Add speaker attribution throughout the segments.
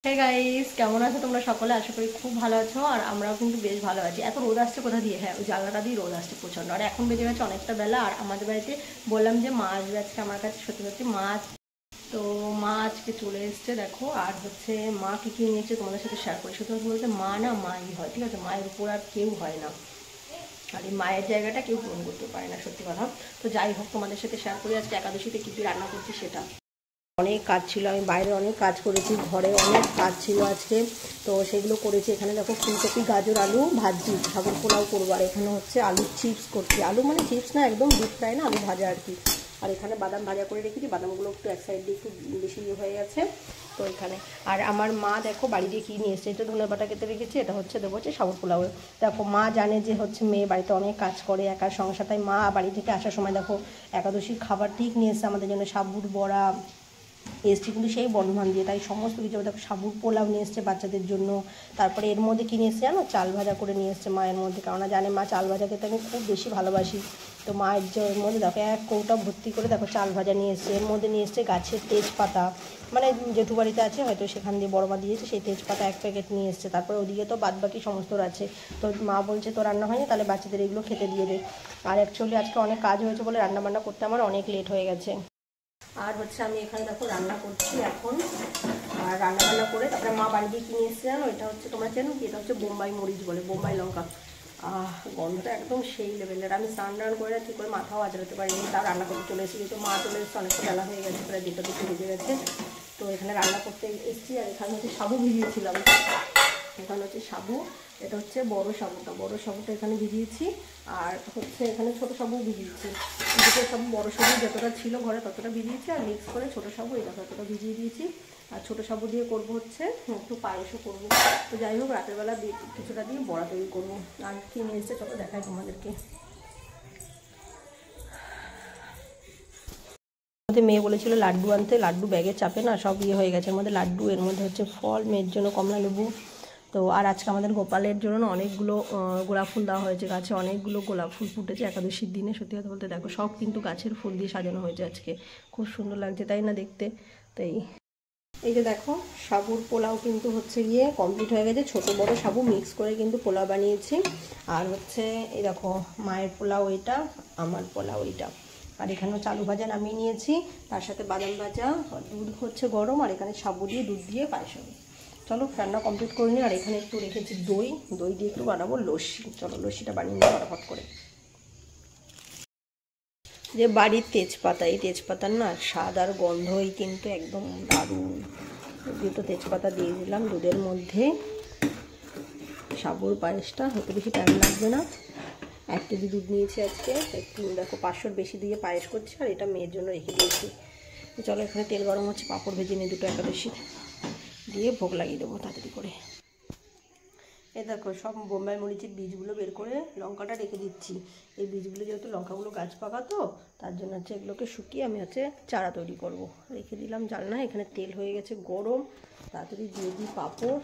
Speaker 1: Hey guys, কেমন আছো তোমরা সকলে? আশা করি খুব ভালো আছো। আর আমরাও কিন্তু বেশ ভালো আছি। এত রোদ আসছে কোথা দিয়ে? হ্যাঁ, ওই জানলাটা দিয়ে রোদ আসছে প্রচণ্ড। আর এখন বেজে গেছে অনেকটা বেলা। আর আমাদের বাড়িতে বললাম যে মা আসবে আজকে আমার কাছে, সত্যি সত্যি মাছ। তো মা আজকে চলে এসছে দেখো। আর হচ্ছে মা কী কী নিয়েছে তোমাদের সাথে শেয়ার করি। সত্যি বলতে মা না মাই হয়, ঠিক আছে? মায়ের উপর আর কেউ হয় না। আর এই মায়ের জায়গাটা কেউ পূরণ করতে পারে না, সত্যি কথা। তো যাই হোক, তোমাদের সাথে শেয়ার করি আজকে একাদশীতে কী কী রান্না করছি সেটা। অনেক কাজ ছিল, আমি বাইরে অনেক কাজ করেছি, ঘরে অনেক কাজ ছিল আজকে। তো সেগুলো করেছি। এখানে দেখো ফুলকপি গাজর আলু ভাজি, সাগর পোলাও করবো। আর এখানে হচ্ছে আলুর চিপস করছি। আলু মানে চিপস না, একদম ডিপ ফ্রাই না, আলু ভাজা আর কি। আর এখানে বাদাম ভাজা করে রেখেছি, বাদামগুলো একটু এক সাইড দিয়ে একটু বেশি হয়ে গেছে তো এখানে। আর আমার মা দেখো বাড়ি দিয়ে কী নিয়ে এসছে। এটা ধনে বাটা কেটে রেখেছি, এটা হচ্ছে দেবো হচ্ছে সাগর পোলাও। দেখো মা জানে যে হচ্ছে মেয়ে বাড়িতে অনেক কাজ করে, একা সংসার, তাই মা বাড়ি থেকে আসার সময় দেখো একাদশীর খাবার ঠিক নিয়ে এসছে আমাদের জন্য। সাবুর বড়া এসছে কিন্তু সেই বর্ধমান দিয়ে, তাই সমস্ত কিছু। দেখো সাবুর পোলাও নিয়ে এসছে বাচ্চাদের জন্য। তারপরে এর মধ্যে কিনে এসছে জানো, চাল ভাজা করে নিয়ে এসছে মায়ের মধ্যে, কারণ জানে মা চাল ভাজা খেতে আমি খুব বেশি ভালোবাসি। তো মায়ের এর মধ্যে দেখো এক কৌটা ভর্তি করে দেখো চাল ভাজা নিয়ে এসছে। এর মধ্যে নিয়ে এসছে গাছের তেজপাতা, মানে জেঠু বাড়িতে আছে হয়তো সেখান দিয়ে বড় মা দিয়েছে, সেই তেজপাতা এক প্যাকেট নিয়ে এসছে। তারপরে ওদিকে তো বাদ বাকি সমস্ত আছে। তো মা বলছে তো রান্না হয়নি, তাহলে বাচ্চাদের এগুলো খেতে দিয়ে দে। আর অ্যাকচুয়ালি আজকে অনেক কাজ হয়েছে বলে রান্না বান্না করতে আমার অনেক লেট হয়ে গেছে। আর হচ্ছে আমি এখানে দেখো রান্না করছি এখন। আর রান্না বান্না করে তারপরে মা বাড়ি দিয়ে কিনে এসছে জানো, এটা হচ্ছে তোমরা চেনো কি? এটা হচ্ছে বোম্বাই মরিচ বলে, বোম্বাই লঙ্কা। গন্ধটা একদম সেই লেভেলের। আমি স্নান টান করে ঠিক করে মাথাও আজরাতে পারিনি, তাও রান্না করতে চলে এসেছি। যেহেতু মা চলে এসেছে, অনেকটা বেলা হয়ে গেছে, প্রায় 2টা বেজে গেছে। তো এখানে রান্না করতে এসেছি। আর এখানে হচ্ছে সাবু ভিজিয়েছিলাম। এখানে হচ্ছে সাবু, এটা হচ্ছে বড় সাবুটা এখানে ভিজিয়েছি। আর হচ্ছে এখানে ছোটো সাবু ভিজিয়েছি। দুটো সাবু, বড় সাবু যতটা ছিল ঘরে ততটা ভিজিয়েছি, আর মিক্স করে ছোটো সাবু এই দেখো ততটা ভিজিয়ে দিয়েছি। আর ছোটো সাবু দিয়ে করবো হচ্ছে একটু পায়েসও করবো। তো যাই হোক, রাতের বেলা কিছুটা দিয়ে বড়া তৈরি করবো। আর কি নিয়ে এসছে চলো দেখাই তোমাদেরকে। মেয়ে বলেছিল লাড্ডু আনতে, লাড্ডু ব্যাগের চাপে না সব ইয়ে হয়ে গেছে। এর মধ্যে লাড্ডু, এর মধ্যে হচ্ছে ফল, মেয়ের জন্য কমলা লেবু। তো আর আজকে আমাদের গোপালের জন্য না অনেকগুলো গোলাপ ফুল দেওয়া হয়েছে গাছে, অনেকগুলো গোলাপ ফুল ফুটেছে একাদশীর দিনে। সত্যি কথা বলতে দেখো সব কিন্তু গাছের ফুল দিয়ে সাজানো হয়েছে আজকে, খুব সুন্দর লাগছে তাই না দেখতে? তাই এই যে দেখো সাবুর পোলাও কিন্তু হচ্ছে গিয়ে কমপ্লিট হয়ে গেছে। ছোটো বড়ো সাবু মিক্স করে কিন্তু পোলাও বানিয়েছি। আর হচ্ছে এই দেখো মায়ের পোলাও এটা, আমার পোলাও এটা। আর এখানেও চালু ভাজা নামিয়ে নিয়েছি, তার সাথে বাদাম ভাজা, দুধ হচ্ছে গরম, আর এখানে সাবু দিয়ে দুধ দিয়ে পায়েস হবে। চলো রান্না কমপ্লিট করে নিই। আর এখানে একটু রেখেছি দই, দই দিয়ে একটু বানাবো লস্যি। চলো লস্যিটা বানিয়ে নিই ফটাফট করে। যে বাড়ির তেজপাতা, এই তেজপাতার না স্বাদ আর গন্ধই কিন্তু একদম দারুণ। দুটো তেজপাতা দিয়ে দিলাম দুধের মধ্যে। সাবুর পায়েসটা হতে বেশি টাইম লাগবে না। 1 কেজি দুধ নিয়েছি আজকে, একটু দেখো 500 বেশি দিয়ে পায়েস করছি। আর এটা মেয়ের জন্য রেখে দিয়েছি। চলো এখানে তেল গরম হচ্ছে, পাঁপড় ভেজে নিয়ে দুটো একাদশী দিয়ে ভোগ লাগিয়ে দেবো তাড়াতাড়ি করে। এই দেখো সব বোম্বাই মরিচের বীজগুলো বের করে লঙ্কাটা রেখে দিচ্ছি। এই বীজগুলো যেহেতু লঙ্কাগুলো গাছ পাকা, তো তার জন্য হচ্ছে এগুলোকে শুকিয়ে আমি হচ্ছে চারা তৈরি করব। রেখে দিলাম জানলা। এখানে তেল হয়ে গেছে গরম, তাড়াতাড়ি দিয়ে দিই পাঁপড়।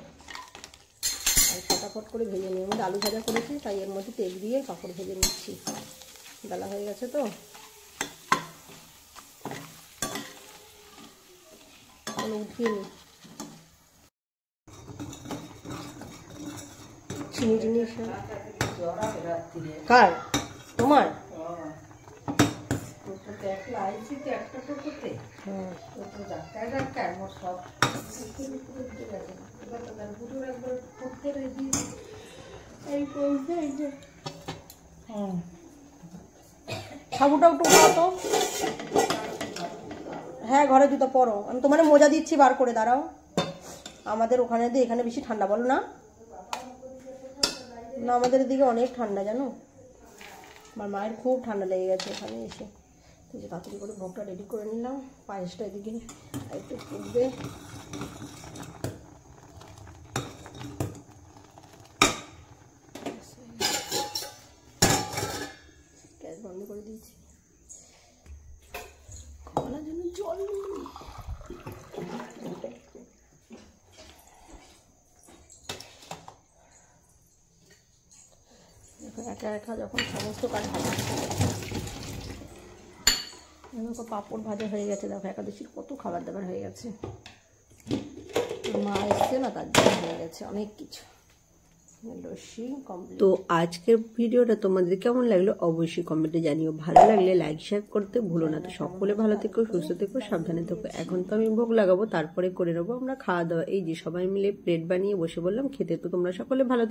Speaker 1: আর ফটাফট করে ভেজে নিই। এর মধ্যে আলু ভাজা করেছি, তাই এর মধ্যে তেল দিয়ে পাঁপড় ভেজে নিচ্ছি। বেলা হয়ে গেছে তো উঠিয়ে নিই। চিনি জিনিস কার? তোমার? সাবুটা একটু খাওয়াতো। হ্যাঁ ঘরে জুতো পরো, আমি তোমার মোজা দিচ্ছি বার করে, দাঁড়াও। আমাদের ওখানে দিয়ে এখানে বেশি ঠান্ডা বলো না? না আমাদের এদিকে অনেক ঠান্ডা জানো। আমার মায়ের খুব ঠান্ডা লেগে গেছে এখানে এসে। তো যে তাড়াতাড়ি করে ভোগটা রেডি করে নিলাম। পায়েসটা এদিকে একটু ফুটবে। গ্যাস বন্ধ করে দিয়েছি, খাওয়ানোর জন্য জল একা একা যখন সমস্ত কাজ ভালো। দেখো পাঁপড় ভাজা হয়ে গেছে। দেখো একাদশীর কত খাবার দাবার হয়ে গেছে। মা এসছে না, তার জন্য হয়ে গেছে অনেক কিছু।
Speaker 2: তো আজকের ভিডিওটা তোমাদের কেমন লাগলো অবশ্যই কমেন্টে জানিও। ভালো লাগলে লাইক শেয়ার করতে ভুলো না। তো সকলে ভালো থেকো, সুস্থ থেকো, সাবধানে থেকো। এখন তো আমি ভোগ লাগাবো, তারপরে করে নেবো আমরা খাওয়া দাওয়া। এই যে সবাই মিলে প্লেট বানিয়ে বসে বললাম খেতে। তো তোমরা সকলে ভালো